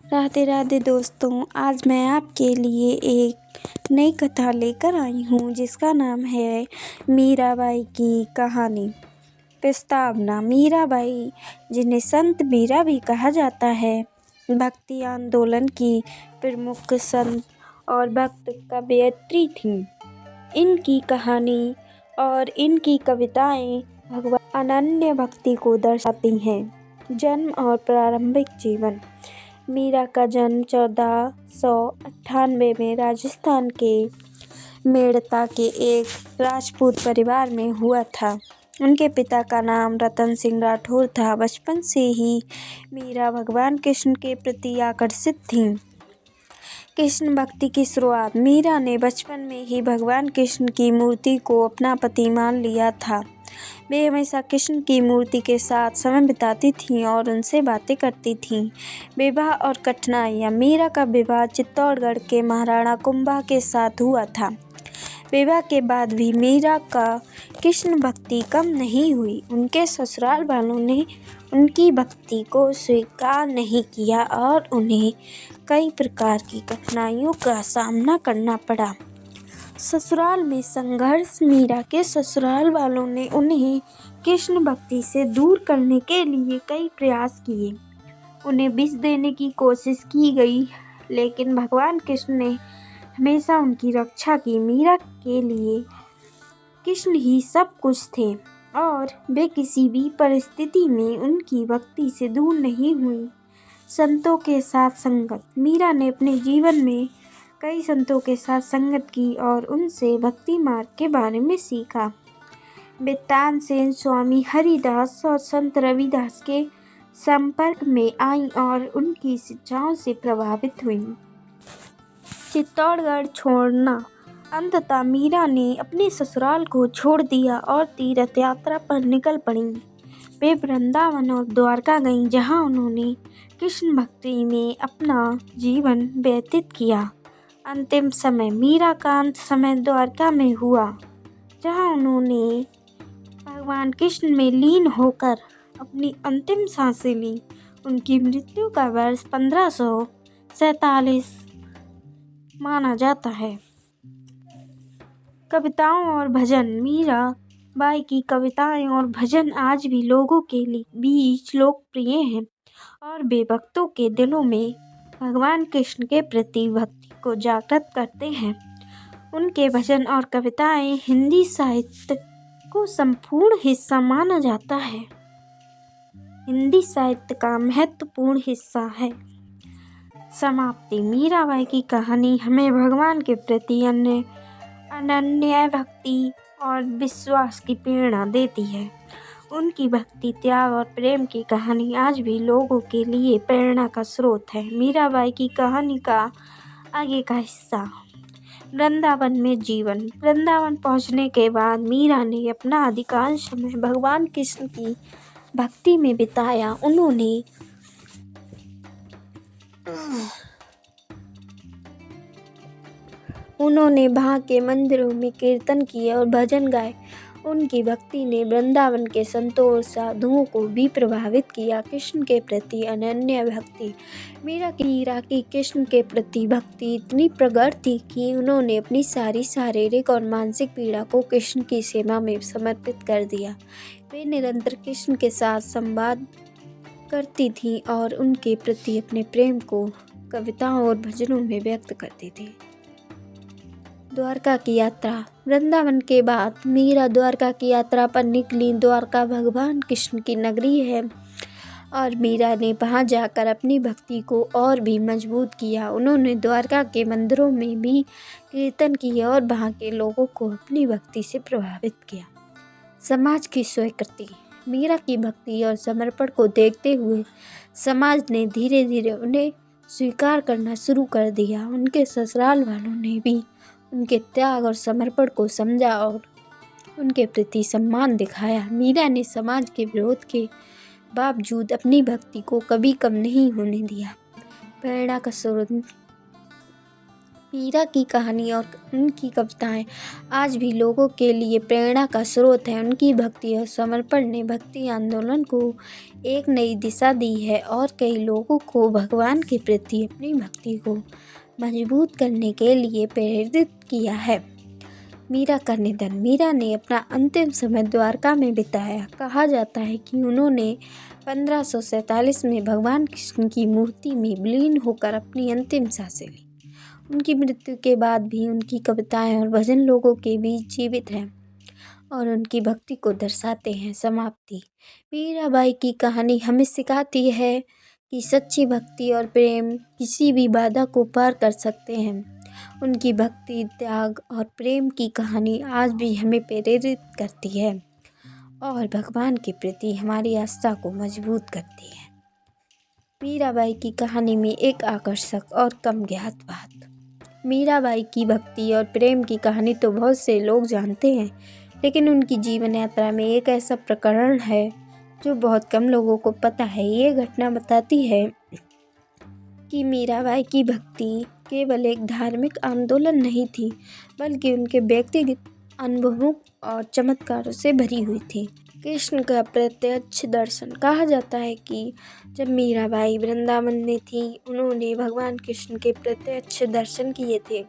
राधे राधे दोस्तों, आज मैं आपके लिए एक नई कथा लेकर आई हूँ जिसका नाम है मीराबाई की कहानी। प्रस्तावना। मीराबाई, जिन्हें संत मीरा भी कहा जाता है, भक्ति आंदोलन की प्रमुख संत और भक्त कवयित्री थीं। इनकी कहानी और इनकी कविताएं भगवान अनन्य भक्ति को दर्शाती हैं। जन्म और प्रारंभिक जीवन। मीरा का जन्म 1498 में राजस्थान के मेड़ता के एक राजपूत परिवार में हुआ था। उनके पिता का नाम रतन सिंह राठौर था। बचपन से ही मीरा भगवान कृष्ण के प्रति आकर्षित थीं। कृष्ण भक्ति की शुरुआत। मीरा ने बचपन में ही भगवान कृष्ण की मूर्ति को अपना पति मान लिया था। वे हमेशा कृष्ण की मूर्ति के साथ समय बिताती थीं और उनसे बातें करती थीं। विवाह और कठिनाइयाँ। मीरा का विवाह चित्तौड़गढ़ के महाराणा कुंभा के साथ हुआ था। विवाह के बाद भी मीरा का कृष्ण भक्ति कम नहीं हुई। उनके ससुराल वालों ने उनकी भक्ति को स्वीकार नहीं किया और उन्हें कई प्रकार की कठिनाइयों का सामना करना पड़ा। ससुराल में संघर्ष। मीरा के ससुराल वालों ने उन्हें कृष्ण भक्ति से दूर करने के लिए कई प्रयास किए। उन्हें विष देने की कोशिश की गई, लेकिन भगवान कृष्ण ने हमेशा उनकी रक्षा की। मीरा के लिए कृष्ण ही सब कुछ थे और वे किसी भी परिस्थिति में उनकी भक्ति से दूर नहीं हुई। संतों के साथ संगत। मीरा ने अपने जीवन में कई संतों के साथ संगत की और उनसे भक्ति मार्ग के बारे में सीखा। वे तानसेन, स्वामी हरिदास और संत रविदास के संपर्क में आईं और उनकी शिक्षाओं से प्रभावित हुईं। चित्तौड़गढ़ छोड़ना। अंततः मीरा ने अपने ससुराल को छोड़ दिया और तीर्थ यात्रा पर निकल पड़ीं। वे वृंदावन और द्वारका गईं, जहां उन्होंने कृष्ण भक्ति में अपना जीवन व्यतीत किया। अंतिम समय। मीरा का अंत समय द्वारका में हुआ, जहां उन्होंने भगवान कृष्ण में लीन होकर अपनी अंतिम सांसें ली। उनकी मृत्यु का वर्ष 1547 माना जाता है। कविताओं और भजन। मीरा बाई की कविताएं और भजन आज भी लोगों के बीच लोकप्रिय हैं और वे भक्तों के दिलों में भगवान कृष्ण के प्रति भक्ति को जागृत करते हैं। उनके भजन और कविताएं हिंदी साहित्य को संपूर्ण हिस्सा माना जाता है। हिंदी साहित्य का महत्वपूर्ण हिस्सा है। समाप्ति। मीराबाई की कहानी हमें भगवान के प्रति अनन्य भक्ति और विश्वास की प्रेरणा देती है। उनकी भक्ति, त्याग और प्रेम की कहानी आज भी लोगों के लिए प्रेरणा का स्रोत है। मीराबाई की कहानी का आगे का हिस्सा। वृंदावन में जीवन। वृंदावन पहुंचने के बाद मीरा ने अपना अधिकांश समय भगवान कृष्ण की भक्ति में बिताया। उन्होंने वहाँ के मंदिरों में कीर्तन किए और भजन गाए। उनकी भक्ति ने वृंदावन के संतों और साधुओं को भी प्रभावित किया। कृष्ण के प्रति अनन्य भक्ति। मीरा की कृष्ण के प्रति भक्ति इतनी प्रगाढ़ थी कि उन्होंने अपनी सारी शारीरिक और मानसिक पीड़ा को कृष्ण की सेवा में समर्पित कर दिया। वे निरंतर कृष्ण के साथ संवाद करती थीं और उनके प्रति अपने प्रेम को कविताओं और भजनों में व्यक्त करती थीं। द्वारका की यात्रा। वृंदावन के बाद मीरा द्वारका की यात्रा पर निकली। द्वारका भगवान कृष्ण की नगरी है और मीरा ने वहां जाकर अपनी भक्ति को और भी मजबूत किया। उन्होंने द्वारका के मंदिरों में भी कीर्तन किए और वहां के लोगों को अपनी भक्ति से प्रभावित किया। समाज की स्वीकृति। मीरा की भक्ति और समर्पण को देखते हुए समाज ने धीरे धीरे उन्हें स्वीकार करना शुरू कर दिया। उनके ससुराल वालों ने भी उनके त्याग और समर्पण को समझा और उनके प्रति सम्मान दिखाया। मीरा ने समाज के विरोध के बावजूद अपनी भक्ति को कभी कम नहीं होने दिया। प्रेरणा का स्रोत। मीरा की कहानी और उनकी कविताएं आज भी लोगों के लिए प्रेरणा का स्रोत है। उनकी भक्ति और समर्पण ने भक्ति आंदोलन को एक नई दिशा दी है और कई लोगों को भगवान के प्रति अपनी भक्ति को मजबूत करने के लिए प्रेरित किया है। मीरा का निधन। मीरा ने अपना अंतिम समय द्वारका में बिताया। कहा जाता है कि उन्होंने 1547 में भगवान कृष्ण की मूर्ति में विलीन होकर अपनी अंतिम सांसें ली। उनकी मृत्यु के बाद भी उनकी कविताएं और भजन लोगों के बीच जीवित हैं और उनकी भक्ति को दर्शाते हैं। समाप्ति। मीराबाई की कहानी हमें सिखाती है कि सच्ची भक्ति और प्रेम किसी भी बाधा को पार कर सकते हैं। उनकी भक्ति, त्याग और प्रेम की कहानी आज भी हमें प्रेरित करती है और भगवान के प्रति हमारी आस्था को मजबूत करती है। मीराबाई की कहानी में एक आकर्षक और कम ज्ञात बात। मीराबाई की भक्ति और प्रेम की कहानी तो बहुत से लोग जानते हैं, लेकिन उनकी जीवन यात्रा में एक ऐसा प्रकरण है जो बहुत कम लोगों को पता है। ये घटना बताती है कि मीराबाई की भक्ति केवल एक धार्मिक आंदोलन नहीं थी, बल्कि उनके व्यक्तिगत अनुभवों और चमत्कारों से भरी हुई थी। कृष्ण का प्रत्यक्ष दर्शन। कहा जाता है कि जब मीराबाई वृंदावन में थी, उन्होंने भगवान कृष्ण के प्रत्यक्ष दर्शन किए थे।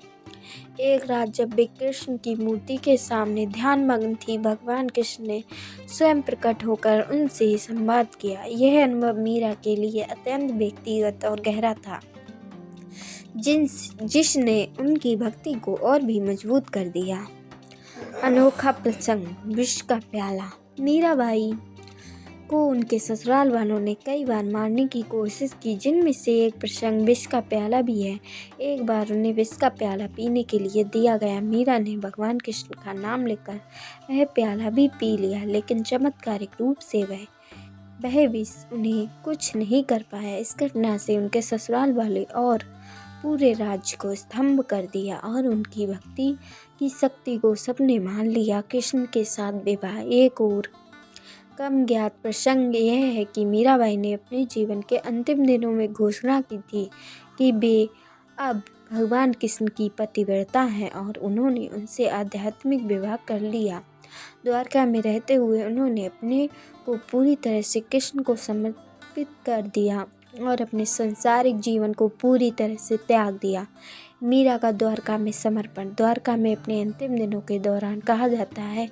एक रात जब वे कृष्ण की मूर्ति के सामने ध्यानमग्न थी, भगवान कृष्ण ने स्वयं प्रकट होकर उनसे संवाद किया। यह अनुभव मीरा के लिए अत्यंत व्यक्तिगत और गहरा था, जिसने उनकी भक्ति को और भी मजबूत कर दिया। अनोखा प्रसंग। विष का प्याला। मीराबाई को उनके ससुराल वालों ने कई बार मारने की कोशिश की, जिनमें से एक प्रसंग विष का प्याला भी है। एक बार उन्हें विष का प्याला पीने के लिए दिया गया। मीरा ने भगवान कृष्ण का नाम लेकर वह प्याला भी पी लिया, लेकिन चमत्कारिक रूप से वह विष उन्हें कुछ नहीं कर पाया। इस घटना से उनके ससुराल वाले और पूरे राज्य को स्तंभ कर दिया और उनकी भक्ति की शक्ति को सबने मान लिया। कृष्ण के साथ विवाह। एक और कम ज्ञात प्रसंग यह है कि मीराबाई ने अपने जीवन के अंतिम दिनों में घोषणा की थी कि वे अब भगवान कृष्ण की पतिव्रता हैं और उन्होंने उनसे आध्यात्मिक विवाह कर लिया। द्वारका में रहते हुए उन्होंने अपने को पूरी तरह से कृष्ण को समर्पित कर दिया और अपने सांसारिक जीवन को पूरी तरह से त्याग दिया। मीरा का द्वारका में समर्पण। द्वारका में अपने अंतिम दिनों के दौरान कहा जाता है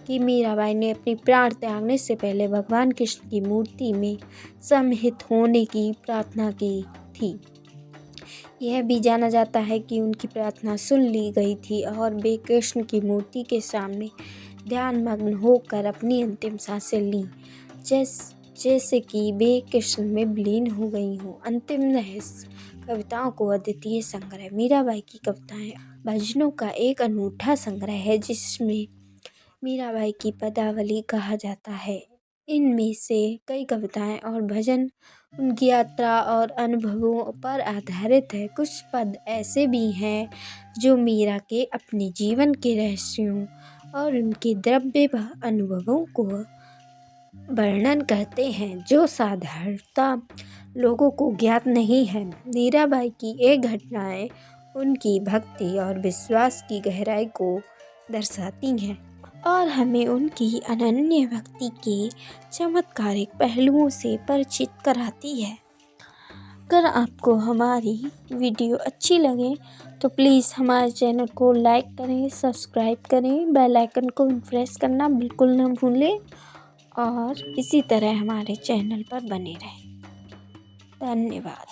कि मीराबाई ने अपनी प्राण त्यागने से पहले भगवान कृष्ण की मूर्ति में समाहित होने की प्रार्थना की थी। यह भी जाना जाता है कि उनकी प्रार्थना सुन ली गई थी और वे कृष्ण की मूर्ति के सामने ध्यानमग्न होकर अपनी अंतिम सांसें लीं, जैसे कि वे कृष्ण में विलीन हो गई हों। अंतिम रहस्य। कविताओं को अद्वितीय संग्रह। मीराबाई की कविताएं भजनों का एक अनूठा संग्रह है, जिसमें मीराबाई की पदावली कहा जाता है। इनमें से कई कविताएं और भजन उनकी यात्रा और अनुभवों पर आधारित है। कुछ पद ऐसे भी हैं जो मीरा के अपने जीवन के रहस्यों और उनके द्रव्य अनुभवों को वर्णन करते हैं, जो साधारणतः लोगों को ज्ञात नहीं है। मीराबाई की ये घटनाएं उनकी भक्ति और विश्वास की गहराई को दर्शाती हैं और हमें उनकी अनन्य भक्ति के चमत्कारिक पहलुओं से परिचित कराती है। अगर आपको हमारी वीडियो अच्छी लगे तो प्लीज़ हमारे चैनल को लाइक करें, सब्सक्राइब करें, बेल आइकन को प्रेस करना बिल्कुल न भूलें और इसी तरह हमारे चैनल पर बने रहें। धन्यवाद।